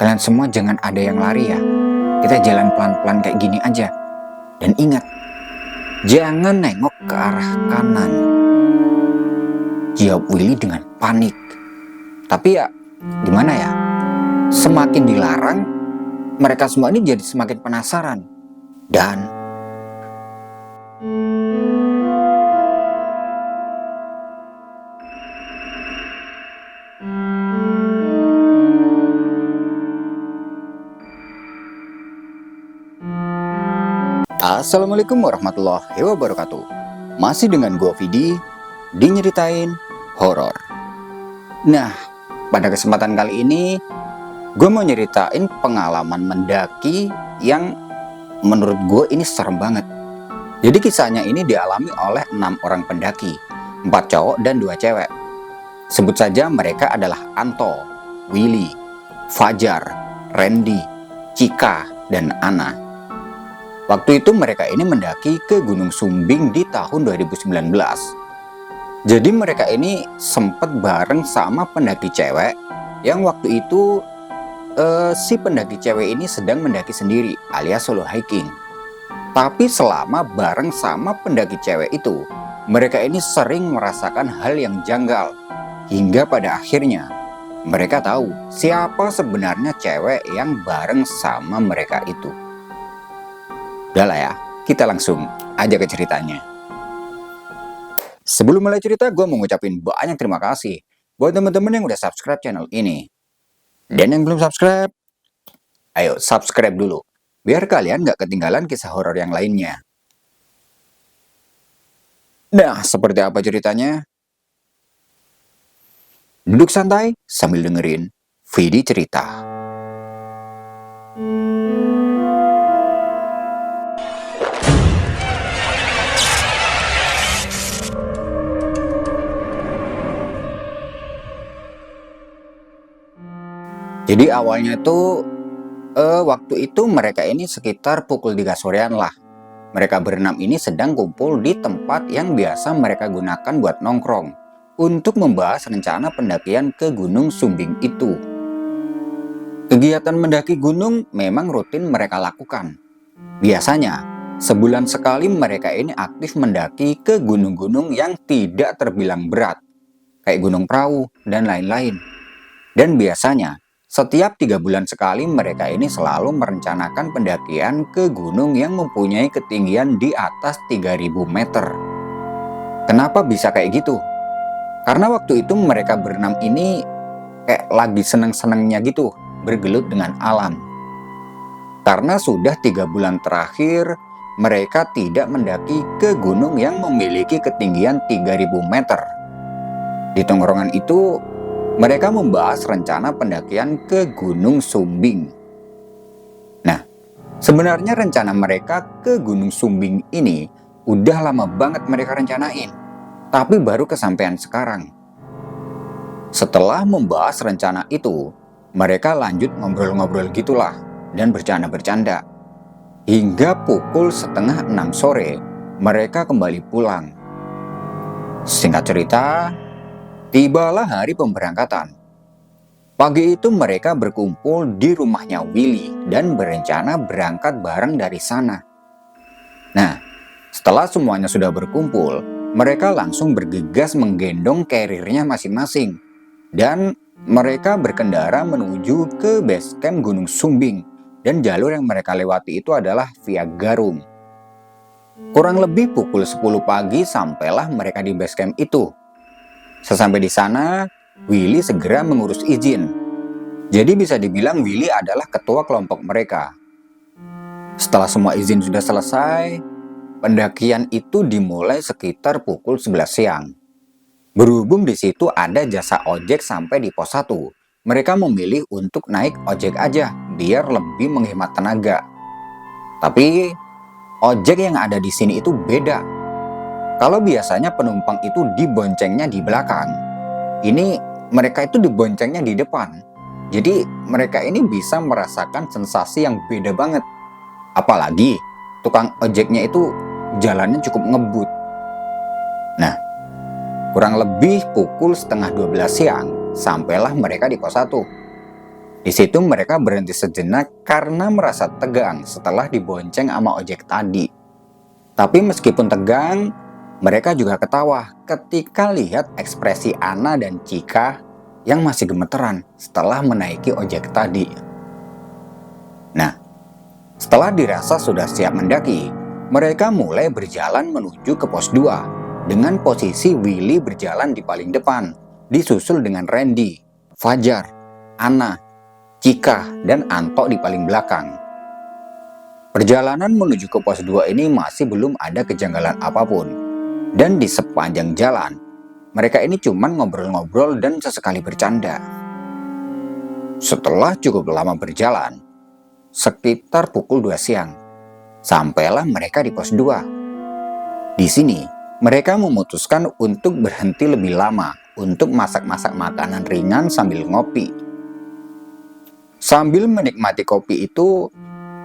Kalian semua jangan ada yang lari ya. Kita jalan pelan-pelan kayak gini aja. Dan ingat, jangan nengok ke arah kanan. Jawab Willy dengan panik. Tapi ya, gimana ya? Semakin dilarang, mereka semua ini jadi semakin penasaran. Dan Assalamualaikum warahmatullahi wabarakatuh. Masih dengan gua Vidi di Nyeritain Horor. Nah, pada kesempatan kali ini gue mau nyeritain pengalaman mendaki yang menurut gue ini serem banget. Jadi kisahnya ini dialami oleh 6 orang pendaki, 4 cowok dan 2 cewek. Sebut saja mereka adalah Anto, Willy, Fajar, Randy, Cika, dan Ana. Waktu itu mereka ini mendaki ke Gunung Sumbing di tahun 2019. Jadi mereka ini sempat bareng sama pendaki cewek yang waktu itu si pendaki cewek ini sedang mendaki sendiri alias solo hiking. Tapi selama bareng sama pendaki cewek itu, mereka ini sering merasakan hal yang janggal. Hingga pada akhirnya mereka tahu siapa sebenarnya cewek yang bareng sama mereka itu. Udah lah ya, kita langsung aja ke ceritanya. Sebelum mulai cerita, gue mau ngucapin banyak terima kasih buat teman-teman yang udah subscribe channel ini. Dan yang belum subscribe, ayo subscribe dulu, biar kalian gak ketinggalan kisah horor yang lainnya. Nah, seperti apa ceritanya? Duduk santai sambil dengerin Vidi cerita. Jadi awalnya tuh waktu itu mereka ini sekitar pukul 3 sorean lah. Mereka berenam ini sedang kumpul di tempat yang biasa mereka gunakan buat nongkrong untuk membahas rencana pendakian ke Gunung Sumbing itu. Kegiatan mendaki gunung memang rutin mereka lakukan. Biasanya, sebulan sekali mereka ini aktif mendaki ke gunung-gunung yang tidak terbilang berat, kayak Gunung Prau dan lain-lain. Dan biasanya, setiap 3 bulan sekali mereka ini selalu merencanakan pendakian ke gunung yang mempunyai ketinggian di atas 3000 meter. Kenapa bisa kayak gitu? Karena waktu itu mereka berenam ini kayak lagi seneng-senengnya gitu, bergelut dengan alam. Karena sudah 3 bulan terakhir mereka tidak mendaki ke gunung yang memiliki ketinggian 3000 meter. Di tongkrongan itu mereka membahas rencana pendakian ke Gunung Sumbing. Nah, sebenarnya rencana mereka ke Gunung Sumbing ini udah lama banget mereka rencanain, tapi baru kesampaian sekarang. Setelah membahas rencana itu, mereka lanjut ngobrol-ngobrol gitulah dan bercanda-bercanda. Hingga pukul 5:30 sore, mereka kembali pulang. Singkat cerita, tibalah hari pemberangkatan. Pagi itu mereka berkumpul di rumahnya Willy dan berencana berangkat bareng dari sana. Nah, setelah semuanya sudah berkumpul, mereka langsung bergegas menggendong carrier-nya masing-masing. Dan mereka berkendara menuju ke base camp Gunung Sumbing. Dan jalur yang mereka lewati itu adalah via Garung. Kurang lebih pukul 10 pagi sampailah mereka di base camp itu. Sesampai di sana, Willy segera mengurus izin. Jadi bisa dibilang Willy adalah ketua kelompok mereka. Setelah semua izin sudah selesai, pendakian itu dimulai sekitar pukul 11 siang. Berhubung di situ ada jasa ojek sampai di pos 1, mereka memilih untuk naik ojek aja biar lebih menghemat tenaga. Tapi ojek yang ada di sini itu beda. Kalau biasanya penumpang itu diboncengnya di belakang, ini mereka itu diboncengnya di depan. Jadi mereka ini bisa merasakan sensasi yang beda banget. Apalagi tukang ojeknya itu jalannya cukup ngebut. Nah, kurang lebih pukul 11:30 siang, sampailah mereka di pos 1. Di situ mereka berhenti sejenak karena merasa tegang setelah dibonceng sama ojek tadi. Tapi meskipun tegang, mereka juga ketawa ketika lihat ekspresi Ana dan Cika yang masih gemeteran setelah menaiki ojek tadi. Nah, setelah dirasa sudah siap mendaki, mereka mulai berjalan menuju ke pos 2 dengan posisi Willy berjalan di paling depan, disusul dengan Randy, Fajar, Ana, Cika, dan Anto di paling belakang. Perjalanan menuju ke pos 2 ini masih belum ada kejanggalan apapun. Dan di sepanjang jalan, mereka ini cuma ngobrol-ngobrol dan sesekali bercanda. Setelah cukup lama berjalan, sekitar pukul 2 siang, sampailah mereka di pos 2. Di sini, mereka memutuskan untuk berhenti lebih lama untuk masak-masak makanan ringan sambil ngopi. Sambil menikmati kopi itu,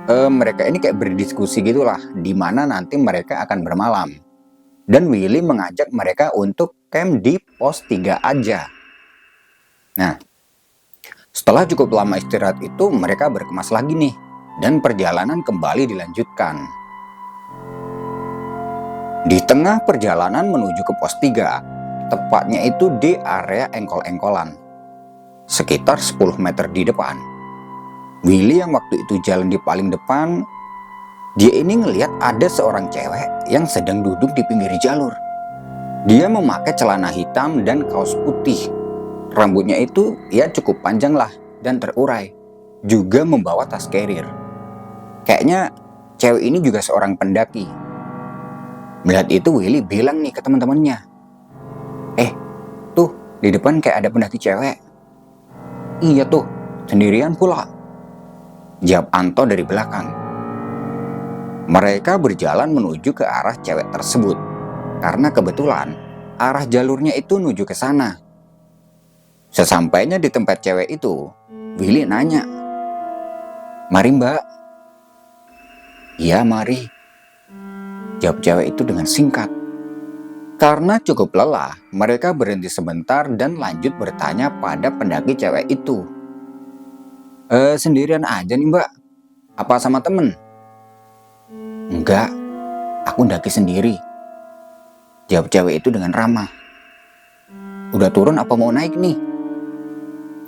mereka ini kayak berdiskusi gitulah, di mana nanti mereka akan bermalam. Dan Willy mengajak mereka untuk camp di pos 3 aja. Nah, setelah cukup lama istirahat itu, mereka berkemas lagi nih, dan perjalanan kembali dilanjutkan. Di tengah perjalanan menuju ke pos 3, tepatnya itu di area engkol-engkolan, sekitar 10 meter di depan, Willy yang waktu itu jalan di paling depan, dia ini ngelihat ada seorang cewek yang sedang duduk di pinggir jalur. Dia memakai celana hitam dan kaos putih. Rambutnya itu ya cukup panjang lah dan terurai. Juga membawa tas carrier. Kayaknya cewek ini juga seorang pendaki. Melihat itu Willy bilang nih ke teman-temannya, tuh di depan kayak ada pendaki cewek. Iya tuh, sendirian pula, jawab Anto dari belakang. Mereka berjalan menuju ke arah cewek tersebut, karena kebetulan arah jalurnya itu menuju ke sana. Sesampainya di tempat cewek itu, Willy nanya, "Mari mbak?" "Iya mari," jawab cewek itu dengan singkat. Karena cukup lelah, mereka berhenti sebentar dan lanjut bertanya pada pendaki cewek itu. Sendirian aja nih mbak, apa sama temen?" "Enggak, aku ndaki sendiri," jawab cewek itu dengan ramah. "Udah turun apa mau naik nih?"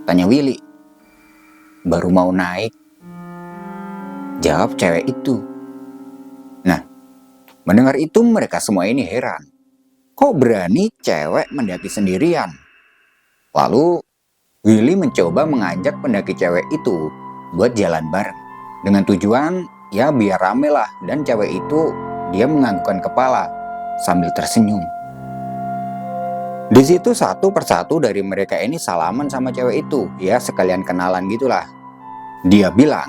tanya Willy. "Baru mau naik," jawab cewek itu. Nah, mendengar itu mereka semua ini heran. Kok berani cewek mendaki sendirian? Lalu Willy mencoba mengajak pendaki cewek itu buat jalan bareng. Dengan tujuan ya biar rame lah, dan cewek itu dia menganggukkan kepala sambil tersenyum. Di situ satu persatu dari mereka ini salaman sama cewek itu, ya sekalian kenalan gitulah. Dia bilang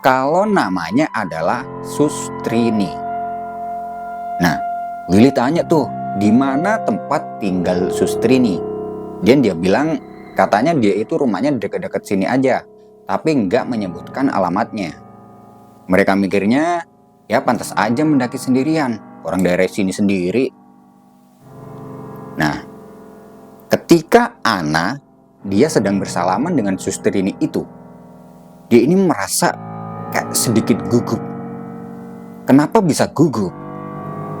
kalau namanya adalah Sustrini. Nah, Willy tanya tuh, di mana tempat tinggal Sustrini? Dan dia bilang katanya dia itu rumahnya dekat-dekat sini aja, tapi nggak menyebutkan alamatnya. Mereka mikirnya ya pantas aja mendaki sendirian, orang daerah sini sendiri. Nah, ketika Ana dia sedang bersalaman dengan Sustrini itu, dia ini merasa kayak sedikit gugup. Kenapa bisa gugup?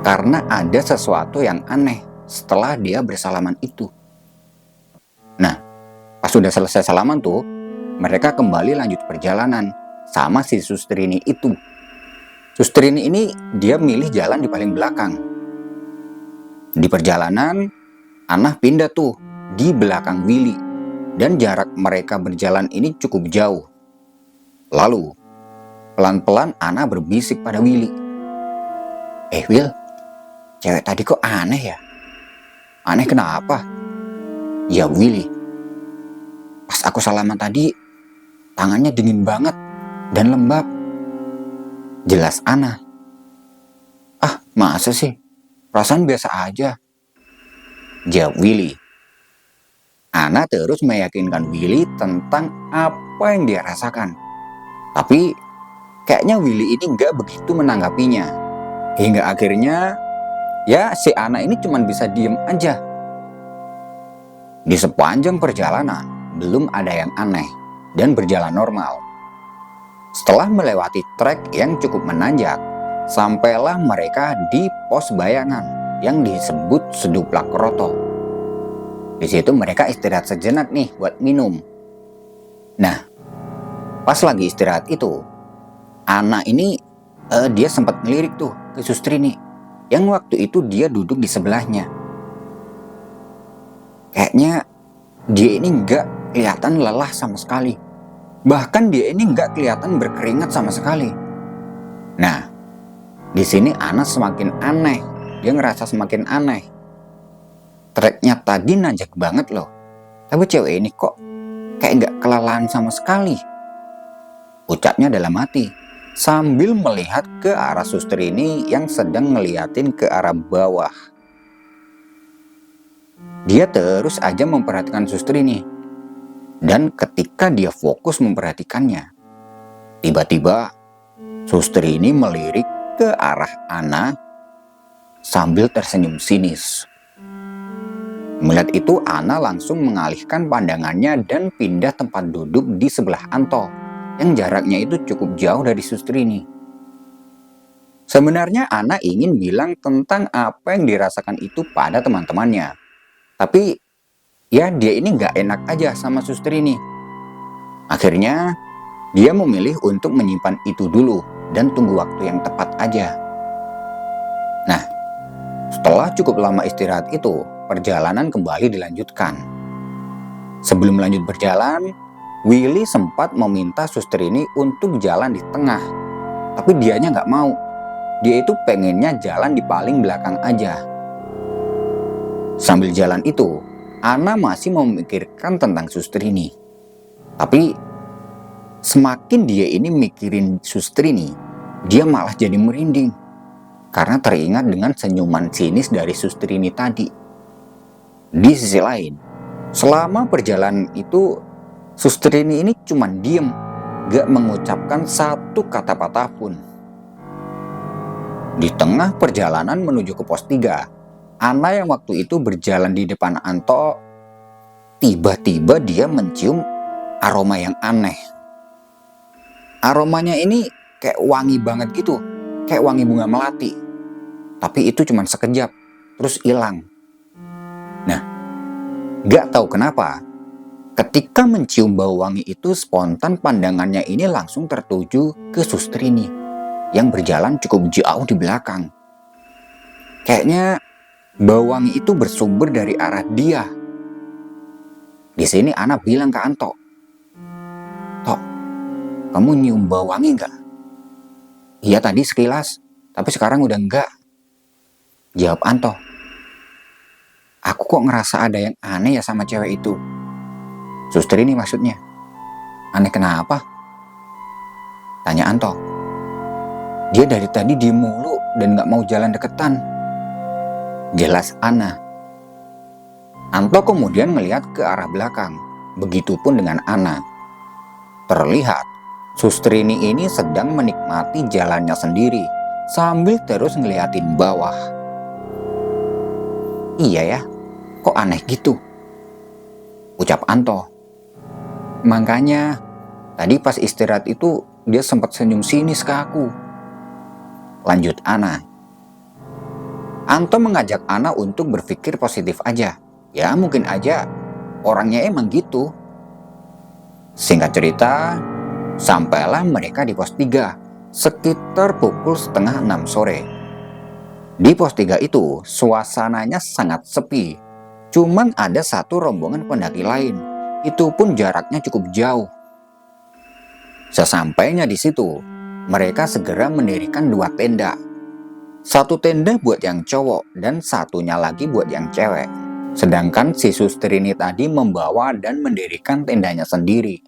Karena ada sesuatu yang aneh setelah dia bersalaman itu. Nah, pas sudah selesai salaman tuh, mereka kembali lanjut perjalanan sama si Sustrini itu. Sustrini ini dia milih jalan di paling belakang. Di perjalanan, Ana pindah tuh di belakang Willy, dan jarak mereka berjalan ini cukup jauh. Lalu, pelan-pelan Ana berbisik pada Willy. Will, cewek tadi kok aneh ya? Aneh kenapa? Ya Willy, pas aku salaman tadi, tangannya dingin banget dan lembab, jelas Ana. Ah, masa sih? Perasaan biasa aja, jawab Willy. Ana terus meyakinkan Willy tentang apa yang dia rasakan. Tapi kayaknya Willy ini gak begitu menanggapinya. Hingga akhirnya ya si Ana ini cuma bisa diem aja. Di sepanjang perjalanan belum ada yang aneh, dan berjalan normal. Setelah melewati trek yang cukup menanjak, sampailah mereka di pos bayangan yang disebut Seduplak Kroto. Di situ mereka istirahat sejenak nih buat minum. Nah, pas lagi istirahat itu, Ana ini dia sempat ngelirik tuh ke Sustrini yang waktu itu dia duduk di sebelahnya. Kayaknya dia ini nggak kelihatan lelah sama sekali. Bahkan dia ini nggak kelihatan berkeringat sama sekali. Nah, di sini Ana semakin aneh. Dia ngerasa semakin aneh. Treknya tadi nanjak banget loh. Tapi cewek ini kok kayak nggak kelelahan sama sekali. Ucapnya dalam hati, sambil melihat ke arah suster ini yang sedang ngeliatin ke arah bawah. Dia terus aja memperhatikan suster ini. Dan ketika dia fokus memperhatikannya, tiba-tiba suster ini melirik ke arah Ana sambil tersenyum sinis. Melihat itu, Ana langsung mengalihkan pandangannya dan pindah tempat duduk di sebelah Anto, yang jaraknya itu cukup jauh dari suster ini. Sebenarnya Ana ingin bilang tentang apa yang dirasakan itu pada teman-temannya. Tapi ya dia ini nggak enak aja sama suster ini. Akhirnya dia memilih untuk menyimpan itu dulu dan tunggu waktu yang tepat aja. Nah, setelah cukup lama istirahat itu, perjalanan kembali dilanjutkan. Sebelum lanjut berjalan, Willy sempat meminta suster ini untuk jalan di tengah. Tapi dianya nggak mau. Dia itu pengennya jalan di paling belakang aja. Sambil jalan itu, Ana masih memikirkan tentang suster ini. Tapi semakin dia ini mikirin suster ini, dia malah jadi merinding. Karena teringat dengan senyuman sinis dari suster ini tadi. Di sisi lain, selama perjalanan itu, suster ini cuma diem, gak mengucapkan satu kata patah pun. Di tengah perjalanan menuju ke pos 3, Ana yang waktu itu berjalan di depan Anto, tiba-tiba dia mencium aroma yang aneh. Aromanya ini kayak wangi banget gitu, kayak wangi bunga melati. Tapi itu cuma sekejap, terus hilang. Nah, gak tahu kenapa, ketika mencium bau wangi itu, spontan pandangannya ini langsung tertuju ke suster ini, yang berjalan cukup jauh di belakang. Kayaknya bau wangi itu bersumber dari arah dia. Di sini Ana bilang ke Anto, "Tok, kamu nyium bau wangi nggak?" "Iya tadi sekilas, tapi sekarang udah enggak," jawab Anto. "Aku kok ngerasa ada yang aneh ya sama cewek itu." Suster ini maksudnya. "Aneh kenapa?" tanya Anto. "Dia dari tadi diem mulu dan gak mau jalan deketan," jelas Ana. Anto kemudian melihat ke arah belakang. Begitupun dengan Ana. Terlihat Sustrini ini sedang menikmati jalannya sendiri sambil terus ngeliatin bawah. "Iya ya, kok aneh gitu?" ucap Anto. "Makanya tadi pas istirahat itu dia sempat senyum sinis ke aku," lanjut Ana. Anto mengajak Ana untuk berpikir positif aja. Ya mungkin aja orangnya emang gitu. Singkat cerita, sampailah mereka di pos 3 sekitar pukul 5:30 sore. Di pos 3 itu suasananya sangat sepi. Cuman ada satu rombongan pendaki lain. Itu pun jaraknya cukup jauh. Sesampainya di situ, mereka segera mendirikan 2 tenda. Satu tenda buat yang cowok dan satunya lagi buat yang cewek. Sedangkan si suster ini tadi membawa dan mendirikan tendanya sendiri.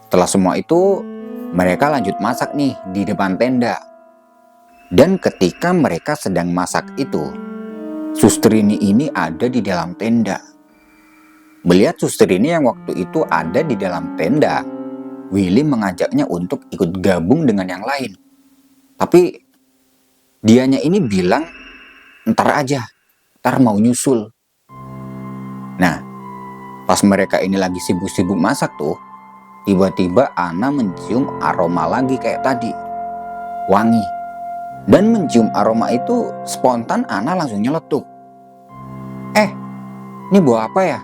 Setelah semua itu, mereka lanjut masak nih di depan tenda. Dan ketika mereka sedang masak itu, suster ini ada di dalam tenda. Melihat suster ini yang waktu itu ada di dalam tenda, Willy mengajaknya untuk ikut gabung dengan yang lain. Tapi dianya ini bilang, "Ntar aja, ntar mau nyusul." Nah, pas mereka ini lagi sibuk-sibuk masak tuh, Tiba-tiba Ana mencium aroma lagi kayak tadi, wangi. Dan mencium aroma itu spontan Ana langsung nyeletuk. Ini bau apa ya?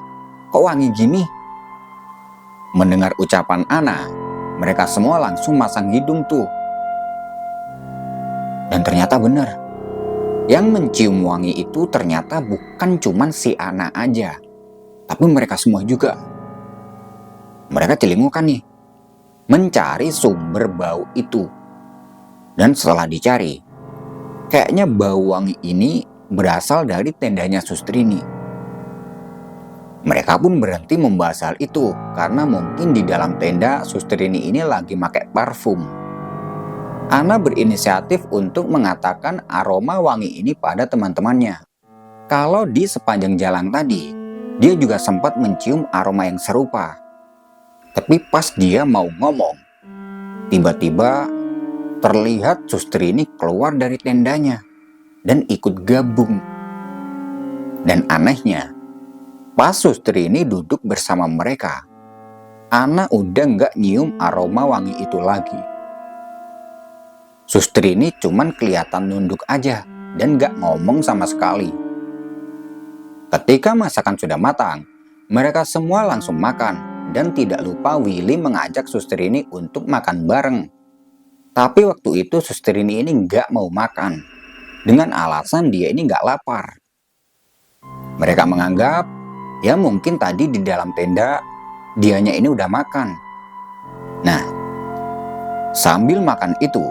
Kok wangi gini? Mendengar ucapan Ana, mereka semua langsung masang hidung tuh. Dan ternyata benar. Yang mencium wangi itu ternyata bukan cuman si Ana aja, tapi mereka semua juga. Mereka celingukan nih, mencari sumber bau itu. Dan setelah dicari, kayaknya bau wangi ini berasal dari tendanya Sustrini. Mereka pun berhenti membahas hal itu karena mungkin di dalam tenda Sustrini ini lagi pakai parfum. Ana berinisiatif untuk mengatakan aroma wangi ini pada teman-temannya. Kalau di sepanjang jalan tadi, dia juga sempat mencium aroma yang serupa. Tapi pas dia mau ngomong, tiba-tiba terlihat Sustrini keluar dari tendanya dan ikut gabung. Dan anehnya, pas Sustrini duduk bersama mereka, Ana udah nggak nyium aroma wangi itu lagi. Sustrini cuman kelihatan nunduk aja dan gak ngomong sama sekali. Ketika masakan sudah matang, mereka semua langsung makan dan tidak lupa Willy mengajak Sustrini untuk makan bareng. Tapi waktu itu Sustrini ini gak mau makan dengan alasan dia ini gak lapar. Mereka menganggap ya mungkin tadi di dalam tenda dianya ini udah makan. Nah, sambil makan itu,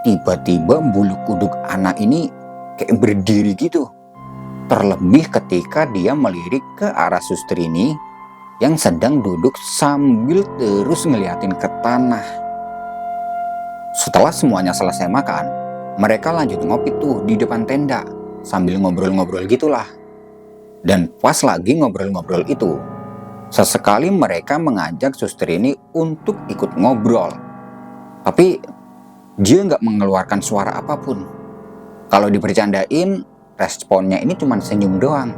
tiba-tiba bulu kuduk Ana ini kayak berdiri gitu. Terlebih ketika dia melirik ke arah Sustrini yang sedang duduk sambil terus ngeliatin ke tanah. Setelah semuanya selesai makan, mereka lanjut ngopi tuh di depan tenda sambil ngobrol-ngobrol gitulah. Dan pas lagi ngobrol-ngobrol itu, sesekali mereka mengajak Sustrini untuk ikut ngobrol. Tapi dia nggak mengeluarkan suara apapun. Kalau dibercandain, responnya ini cuma senyum doang.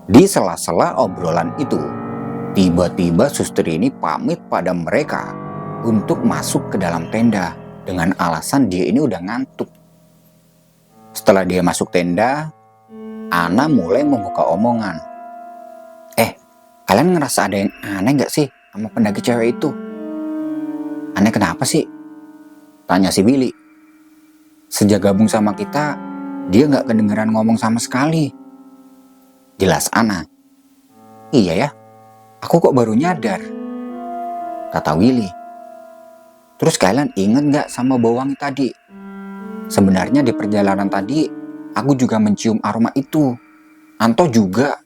Di sela-sela obrolan itu, tiba-tiba Sustrini pamit pada mereka untuk masuk ke dalam tenda dengan alasan dia ini udah ngantuk. Setelah dia masuk tenda, Ana mulai membuka omongan. Kalian ngerasa ada yang aneh nggak sih sama pendaki cewek itu? Aneh kenapa sih? Tanya si Billy. Sejak gabung sama kita, dia nggak kedengeran ngomong sama sekali. Jelas Ana. Iya ya, aku kok baru nyadar, kata Willy. Terus kalian inget nggak sama bau wangi tadi? Sebenarnya di perjalanan tadi, aku juga mencium aroma itu. Anto juga.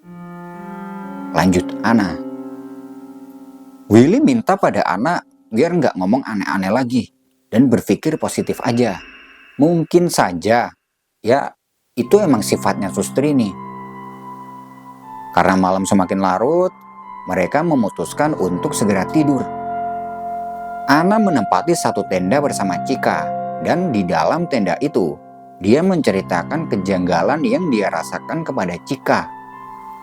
Lanjut Ana. Willy minta pada Ana biar nggak ngomong aneh-aneh lagi dan berpikir positif aja. Mungkin saja, ya itu emang sifatnya Sustrini. Karena malam semakin larut, mereka memutuskan untuk segera tidur. Ana menempati satu tenda bersama Cika, dan di dalam tenda itu, dia menceritakan kejanggalan yang dia rasakan kepada Cika.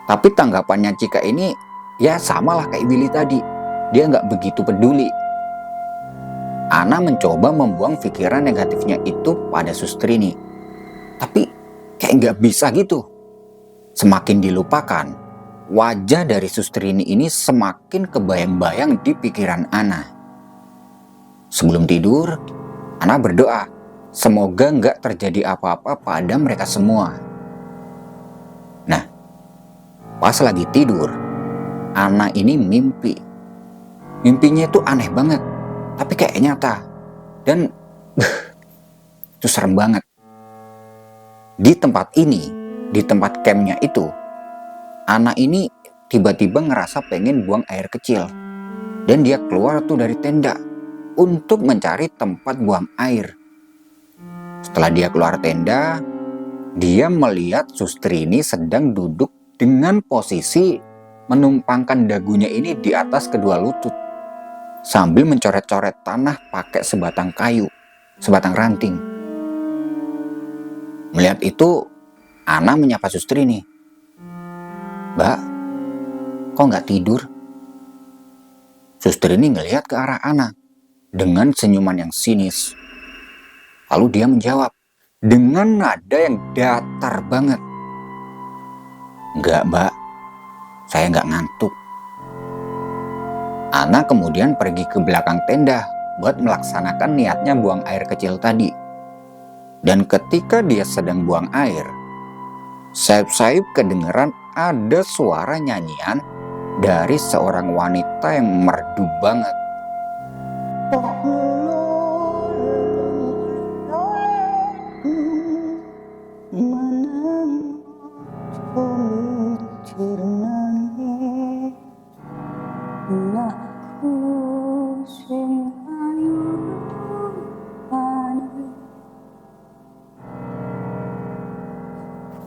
Tapi tanggapannya Cika ini, ya samalah kayak Willy tadi. Dia nggak begitu peduli. Ana mencoba membuang pikiran negatifnya itu pada Sustrini. Tapi kayak nggak bisa gitu. Semakin dilupakan, wajah dari Sustrini ini semakin kebayang-bayang di pikiran Ana. Sebelum tidur, Ana berdoa, semoga nggak terjadi apa-apa pada mereka semua. Nah, pas lagi tidur, Ana ini mimpi. Mimpinya itu aneh banget, tapi kayak nyata. Dan itu serem banget. Di tempat ini, di tempat campnya itu, Ana ini tiba-tiba ngerasa pengen buang air kecil. Dan dia keluar tuh dari tenda untuk mencari tempat buang air. Setelah dia keluar tenda, dia melihat Sustrini sedang duduk dengan posisi menumpangkan dagunya ini di atas kedua lutut, sambil mencoret-coret tanah pakai sebatang kayu, sebatang ranting. Melihat itu, Ana menyapa Sustrini. Mbak, kok nggak tidur? Suster ini ngelihat ke arah Ana dengan senyuman yang sinis. Lalu dia menjawab dengan nada yang datar banget. "Enggak, Mbak. Saya nggak ngantuk." Ana kemudian pergi ke belakang tenda buat melaksanakan niatnya buang air kecil tadi. Dan ketika dia sedang buang air, sayup-sayup kedengeran ada suara nyanyian dari seorang wanita yang merdu banget.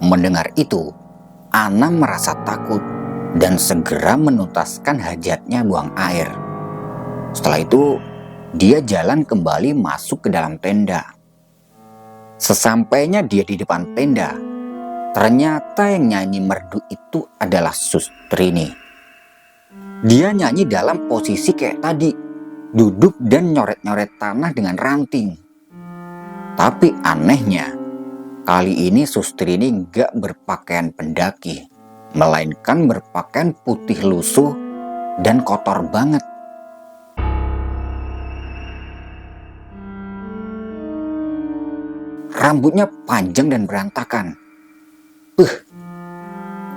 Mendengar itu, Ana merasa takut dan segera menuntaskan hajatnya buang air. Setelah itu, dia jalan kembali masuk ke dalam tenda. Sesampainya dia di depan tenda, ternyata yang nyanyi merdu itu adalah Sustrini. Dia nyanyi dalam posisi kayak tadi, duduk dan nyoret-nyoret tanah dengan ranting. Tapi anehnya, kali ini Sustrini gak berpakaian pendaki, melainkan berpakaian putih lusuh dan kotor banget. Rambutnya panjang dan berantakan.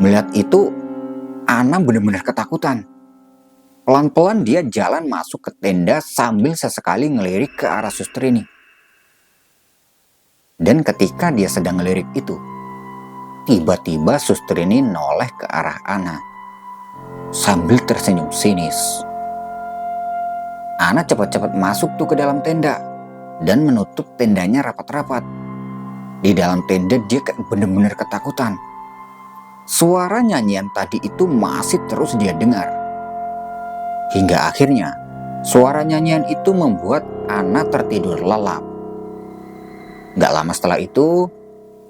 Melihat itu, Ana benar-benar ketakutan. Pelan-pelan dia jalan masuk ke tenda sambil sesekali ngelirik ke arah Sustrini. Dan ketika dia sedang ngelirik itu, tiba-tiba Sustrini noleh ke arah Ana sambil tersenyum sinis. Ana cepat-cepat masuk tuh ke dalam tenda dan menutup tendanya rapat-rapat. Di dalam tenda dia kayak benar-benar ketakutan. Suara nyanyian tadi itu masih terus dia dengar. Hingga akhirnya, suara nyanyian itu membuat Ana tertidur lelap. Gak lama setelah itu,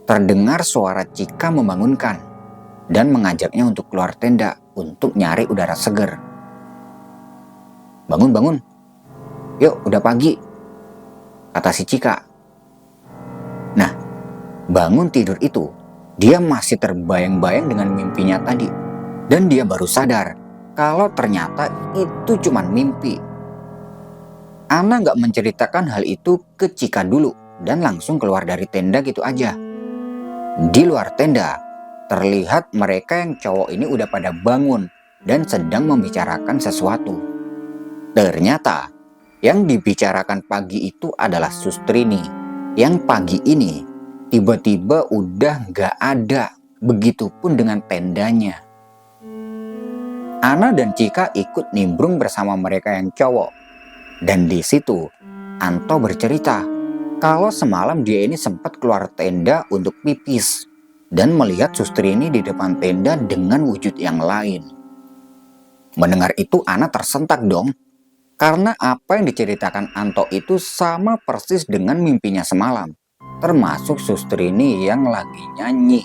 terdengar suara Cika membangunkan dan mengajaknya untuk keluar tenda untuk nyari udara segar. "Bangun, bangun. Yuk, udah pagi," kata si Cika. Nah, bangun tidur itu, dia masih terbayang-bayang dengan mimpinya tadi. Dan dia baru sadar kalau ternyata itu cuma mimpi. Ana gak menceritakan hal itu ke Cika dulu dan langsung keluar dari tenda gitu aja. Di luar tenda, terlihat mereka yang cowok ini udah pada bangun dan sedang membicarakan sesuatu. Ternyata, yang dibicarakan pagi itu adalah Sustrini, yang pagi ini tiba-tiba udah gak ada, begitupun dengan tendanya. Ana dan Cika ikut nimbrung bersama mereka yang cowok. Dan di situ, Anto bercerita kalau semalam dia ini sempat keluar tenda untuk pipis dan melihat Sustrini di depan tenda dengan wujud yang lain. Mendengar itu Ana tersentak dong, karena apa yang diceritakan Anto itu sama persis dengan mimpinya semalam, termasuk Sustrini yang lagi nyanyi.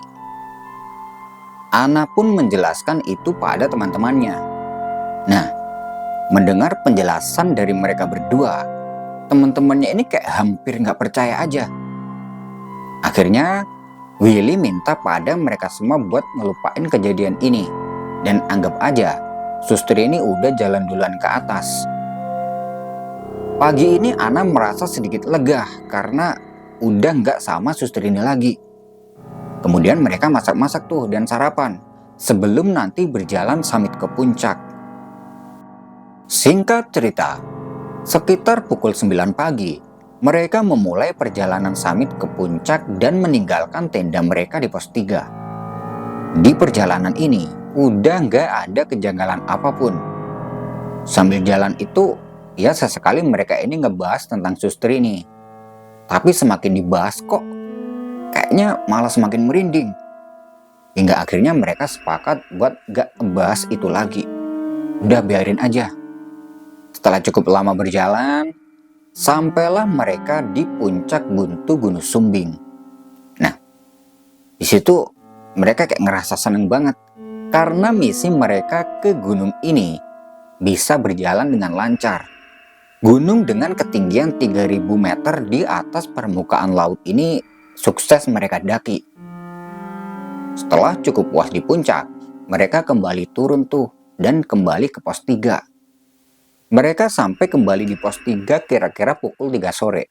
Ana pun menjelaskan itu pada teman-temannya. Nah, mendengar penjelasan dari mereka berdua, teman-temannya ini kayak hampir gak percaya aja. Akhirnya, Willy minta pada mereka semua buat ngelupain kejadian ini dan anggap aja Sustrini udah jalan duluan ke atas. Pagi ini Ana merasa sedikit lega karena udah gak sama Sustrini lagi. Kemudian mereka masak-masak tuh dan sarapan sebelum nanti berjalan summit ke puncak. Singkat cerita, sekitar pukul 9 pagi, mereka memulai perjalanan summit ke puncak dan meninggalkan tenda mereka di pos 3. Di perjalanan ini, udah gak ada kejanggalan apapun. Sambil jalan itu, ya sesekali mereka ini ngebahas tentang Sustrini. Tapi semakin dibahas kok, kayaknya malah semakin merinding. Hingga akhirnya mereka sepakat buat gak ngebahas itu lagi. Udah biarin aja. Setelah cukup lama berjalan, sampailah mereka di puncak buntu Gunung Sumbing. Nah, di situ mereka kayak ngerasa seneng banget karena misi mereka ke gunung ini bisa berjalan dengan lancar. Gunung dengan ketinggian 3000 meter di atas permukaan laut ini sukses mereka daki. Setelah cukup puas di puncak, mereka kembali turun tuh dan kembali ke pos 3. Mereka sampai kembali di pos 3 kira-kira pukul 3 sore.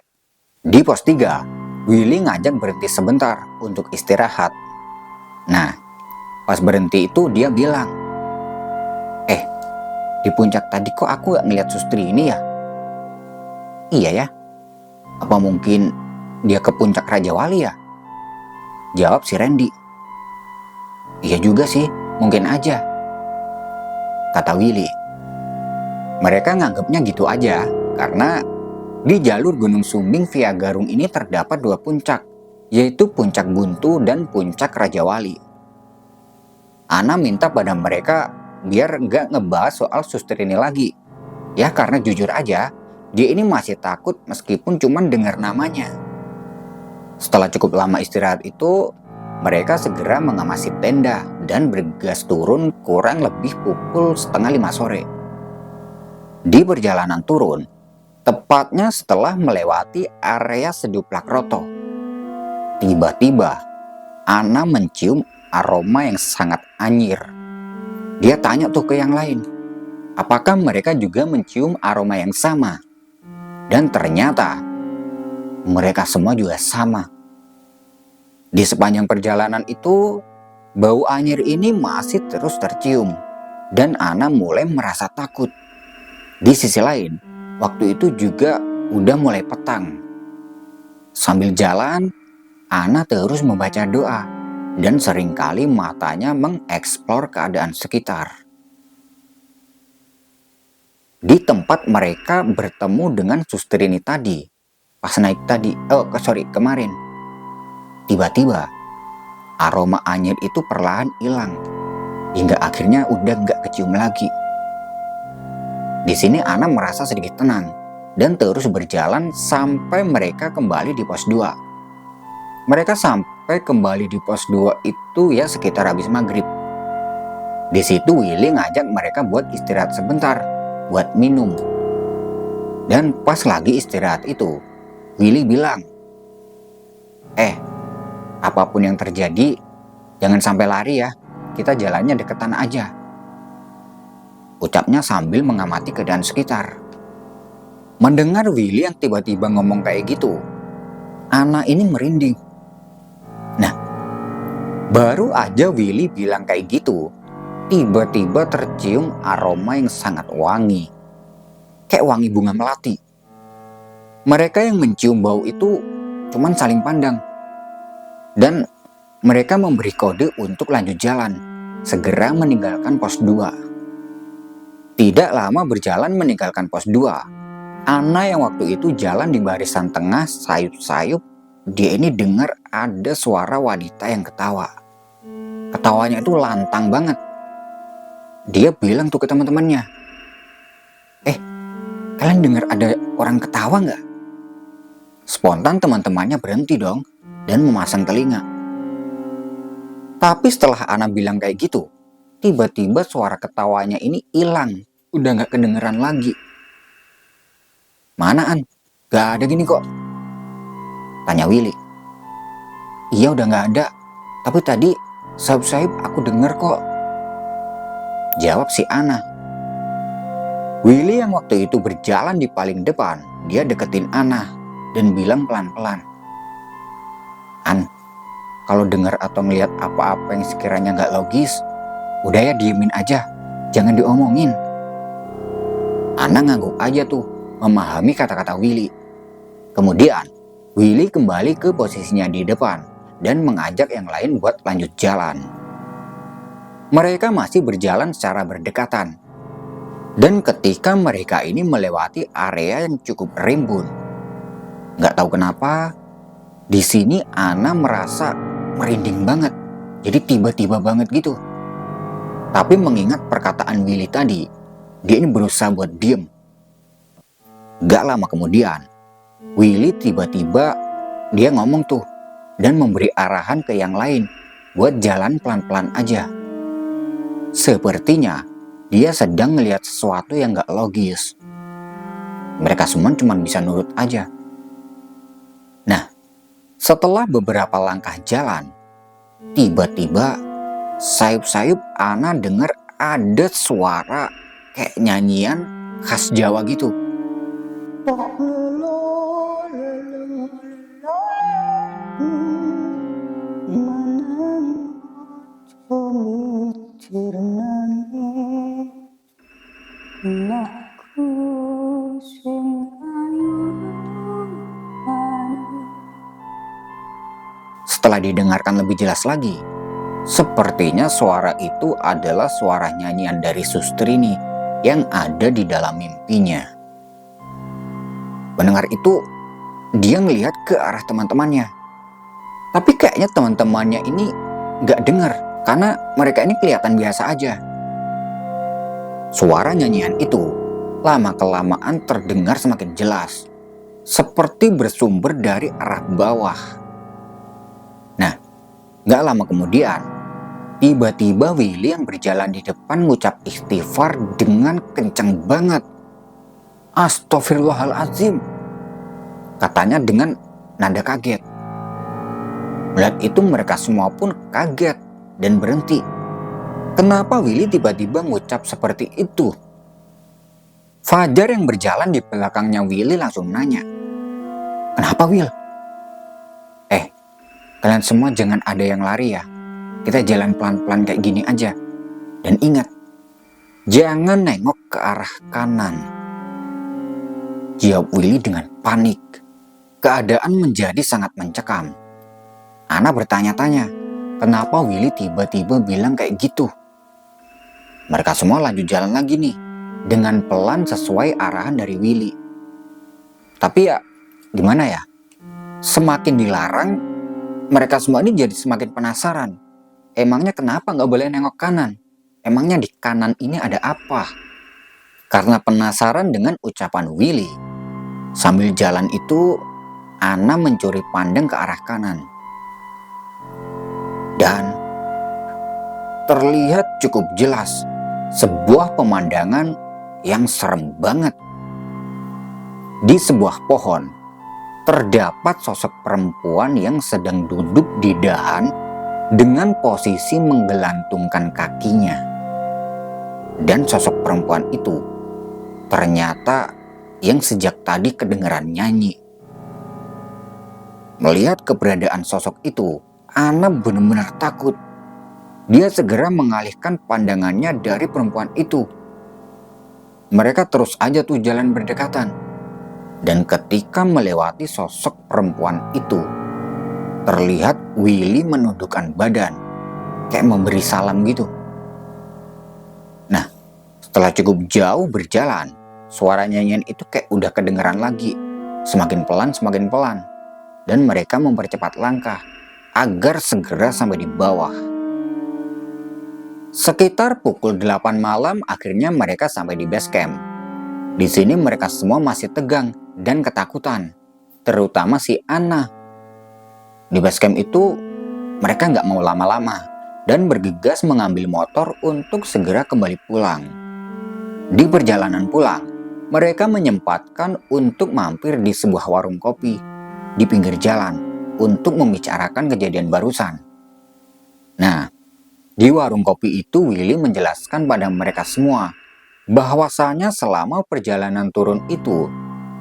Di pos 3, Willy ngajak berhenti sebentar untuk istirahat. Nah, pas berhenti itu dia bilang, di puncak tadi kok aku gak ngeliat Sustri ini ya? Iya ya, apa mungkin dia ke puncak Raja Wali ya? Jawab si Randy. Iya juga sih, mungkin aja, kata Willy. Mereka nganggapnya gitu aja, karena di jalur Gunung Sumbing via Garung ini terdapat 2 puncak, yaitu Puncak Buntu dan Puncak Raja Wali. Ana minta pada mereka biar nggak ngebahas soal suster ini lagi. Ya karena jujur aja, dia ini masih takut meskipun cuman dengar namanya. Setelah cukup lama istirahat itu, mereka segera mengamasi tenda dan bergegas turun kurang lebih pukul setengah 5 sore. Di perjalanan turun, tepatnya setelah melewati area Seduplak Roto, tiba-tiba Ana mencium aroma yang sangat anyir. Dia tanya tuh ke yang lain, apakah mereka juga mencium aroma yang sama? Dan ternyata mereka semua juga sama. Di sepanjang perjalanan itu, bau anyir ini masih terus tercium dan Ana mulai merasa takut. Di sisi lain, waktu itu juga udah mulai petang. Sambil jalan, Ana terus membaca doa dan seringkali matanya mengeksplor keadaan sekitar. Di tempat mereka bertemu dengan suster ini tadi, pas naik tadi, kemarin. Tiba-tiba, aroma anyir itu perlahan hilang, hingga akhirnya udah gak kecium lagi. Di sini Ana merasa sedikit tenang, dan terus berjalan sampai mereka kembali di pos 2. Mereka sampai kembali di pos 2 itu ya sekitar habis maghrib. Di situ Willy ngajak mereka buat istirahat sebentar, buat minum. Dan pas lagi istirahat itu, Willy bilang, apapun yang terjadi, jangan sampai lari ya, kita jalannya deketan aja. Ucapnya sambil mengamati keadaan sekitar. Mendengar Willy yang tiba-tiba ngomong kayak gitu, Ana ini merinding. Nah, baru aja Willy bilang kayak gitu, tiba-tiba tercium aroma yang sangat wangi. Kayak wangi bunga melati. Mereka yang mencium bau itu cuman saling pandang. Dan mereka memberi kode untuk lanjut jalan, segera meninggalkan pos 2. Tidak lama berjalan meninggalkan pos 2, Ana yang waktu itu jalan di barisan tengah sayup-sayup, dia ini dengar ada suara wanita yang ketawa. Ketawanya itu lantang banget. Dia bilang tuh ke teman-temannya, kalian dengar ada orang ketawa nggak? Spontan teman-temannya berhenti dong dan memasang telinga. Tapi setelah Ana bilang kayak gitu, tiba-tiba suara ketawanya ini hilang, udah nggak kedengeran lagi. Mana An? Gak ada gini kok, tanya Willy. Iya udah nggak ada, tapi tadi sayup-sayup aku denger kok, jawab si Ana. Willy yang waktu itu berjalan di paling depan, dia deketin Ana dan bilang pelan-pelan, An, kalau dengar atau ngelihat apa-apa yang sekiranya nggak logis, udah ya diemin aja, jangan diomongin. Ana ngangguk aja tuh, memahami kata-kata Willy. Kemudian, Willy kembali ke posisinya di depan dan mengajak yang lain buat lanjut jalan. Mereka masih berjalan secara berdekatan. Dan ketika mereka ini melewati area yang cukup rimbun, nggak tahu kenapa, di sini Ana merasa merinding banget. Jadi tiba-tiba banget gitu. Tapi mengingat perkataan Willy tadi, dia ini berusaha buat diem. Gak lama kemudian, Willy tiba-tiba dia ngomong tuh dan memberi arahan ke yang lain buat jalan pelan-pelan aja. Sepertinya dia sedang melihat sesuatu yang gak logis. Mereka semua cuma bisa nurut aja. Nah, setelah beberapa langkah jalan, tiba-tiba sayup-sayup Ana dengar ada suara kayak nyanyian khas Jawa gitu. Setelah didengarkan lebih jelas lagi, sepertinya suara itu adalah suara nyanyian dari Sustrini yang ada di dalam mimpinya. Mendengar itu, dia ngelihat ke arah teman-temannya. Tapi kayaknya teman-temannya ini gak dengar karena mereka ini kelihatan biasa aja. Suara nyanyian itu lama-kelamaan terdengar semakin jelas, seperti bersumber dari arah bawah. Nah, gak lama kemudian, tiba-tiba Willy yang berjalan di depan mengucap istighfar dengan kencang banget. Astaghfirullahaladzim, katanya dengan nada kaget. Melihat itu mereka semua pun kaget dan berhenti. Kenapa Willy tiba-tiba mengucap seperti itu? Fajar yang berjalan di belakangnya Willy langsung nanya, "Kenapa, Will?" Kalian semua jangan ada yang lari ya. Kita jalan pelan-pelan kayak gini aja. Dan ingat, jangan nengok ke arah kanan. Jawab Willy dengan panik. Keadaan menjadi sangat mencekam. Ana bertanya-tanya, kenapa Willy tiba-tiba bilang kayak gitu? Mereka semua lanjut jalan lagi nih, dengan pelan sesuai arahan dari Willy. Tapi ya, gimana ya? Semakin dilarang, mereka semua ini jadi semakin penasaran. Emangnya kenapa nggak boleh nengok kanan? Emangnya di kanan ini ada apa? Karena penasaran dengan ucapan Willy, sambil jalan itu, Ana mencuri pandang ke arah kanan. Dan terlihat cukup jelas sebuah pemandangan yang serem banget. Di sebuah pohon, terdapat sosok perempuan yang sedang duduk di dahan dengan posisi menggelantungkan kakinya. Dan sosok perempuan itu ternyata yang sejak tadi kedengeran nyanyi. Melihat keberadaan sosok itu, Ana benar-benar takut. Dia segera mengalihkan pandangannya dari perempuan itu. Mereka terus aja tuh jalan berdekatan. Dan ketika melewati sosok perempuan itu, terlihat Willy menundukkan badan, kayak memberi salam gitu. Nah, setelah cukup jauh berjalan, suara nyanyian itu kayak udah kedengeran lagi, semakin pelan, dan mereka mempercepat langkah agar segera sampai di bawah. Sekitar pukul 8 malam akhirnya mereka sampai di base camp. Di sini mereka semua masih tegang dan ketakutan, terutama si Ana. Di base camp itu mereka nggak mau lama-lama dan bergegas mengambil motor untuk segera kembali pulang. Di perjalanan pulang, mereka menyempatkan untuk mampir di sebuah warung kopi di pinggir jalan untuk membicarakan kejadian barusan. Nah, di warung kopi itu Willy menjelaskan pada mereka semua bahwasanya selama perjalanan turun itu,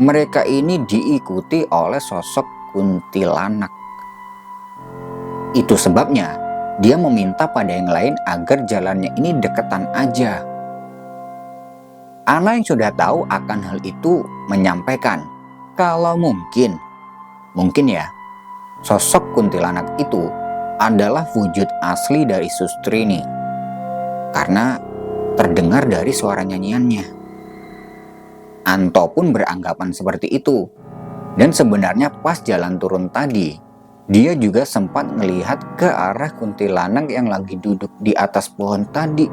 mereka ini diikuti oleh sosok kuntilanak. Itu sebabnya dia meminta pada yang lain agar jalannya ini deketan aja. Ana yang sudah tahu akan hal itu menyampaikan kalau mungkin ya, sosok kuntilanak itu adalah wujud asli dari Sustrini. Karena terdengar dari suara nyanyiannya. Anto pun beranggapan seperti itu. Dan sebenarnya pas jalan turun tadi, dia juga sempat melihat ke arah kuntilanak yang lagi duduk di atas pohon tadi.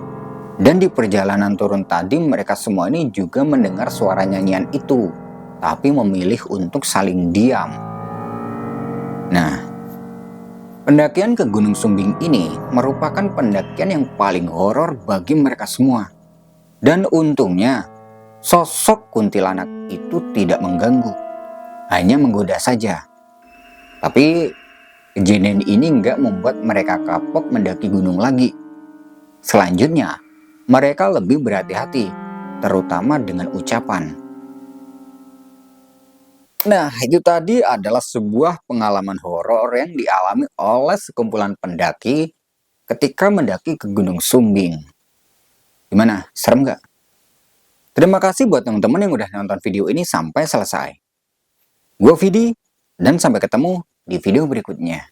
Dan di perjalanan turun tadi mereka semua ini juga mendengar suara nyanyian itu, tapi memilih untuk saling diam. Nah, pendakian ke Gunung Sumbing ini merupakan pendakian yang paling horor bagi mereka semua. Dan untungnya, sosok kuntilanak itu tidak mengganggu, hanya menggoda saja. Tapi kejadian ini nggak membuat mereka kapok mendaki gunung lagi. Selanjutnya, mereka lebih berhati-hati, terutama dengan ucapan. Nah, itu tadi adalah sebuah pengalaman horor yang dialami oleh sekumpulan pendaki ketika mendaki ke Gunung Sumbing. Gimana? Serem nggak? Terima kasih buat teman-teman yang udah nonton video ini sampai selesai. Gue Vidi, dan sampai ketemu di video berikutnya.